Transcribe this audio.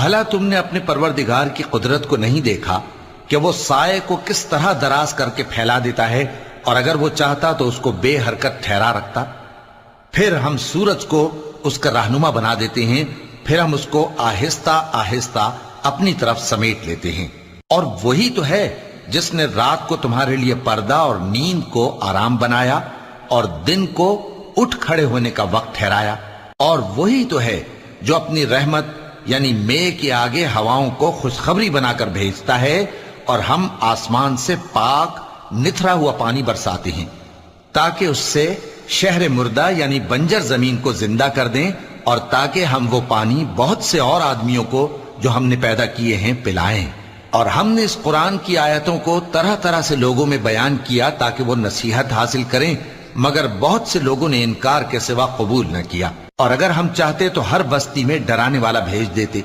بھلا تم نے اپنے پروردگار کی قدرت کو نہیں دیکھا کہ وہ سائے کو کس طرح دراز کر کے پھیلا دیتا ہے، اور اگر وہ چاہتا تو اس کو بے حرکت ٹھہرا رکھتا؟ پھر ہم سورج کو اس کا رہنما بنا دیتے ہیں، پھر ہم اس کو آہستہ آہستہ اپنی طرف سمیٹ لیتے ہیں۔ اور وہی تو ہے جس نے رات کو تمہارے لیے پردہ اور نیند کو آرام بنایا اور دن کو اٹھ کھڑے ہونے کا وقت ٹھہرایا، اور وہی تو ہے جو اپنی رحمت یعنی مے کے آگے ہواؤں کو خوشخبری بنا کر بھیجتا ہے، اور ہم آسمان سے پاک نتھرا ہوا پانی برساتے ہیں تاکہ اس سے شہر مردہ یعنی بنجر زمین کو زندہ کر دیں، اور تاکہ ہم وہ پانی بہت سے اور آدمیوں کو جو ہم نے پیدا کیے ہیں پلائیں۔ اور ہم نے اس قرآن کی آیتوں کو طرح طرح سے لوگوں میں بیان کیا تاکہ وہ نصیحت حاصل کریں، مگر بہت سے لوگوں نے انکار کے سوا قبول نہ کیا، اور اگر ہم چاہتے تو ہر بستی میں ڈرانے والا بھیج دیتے۔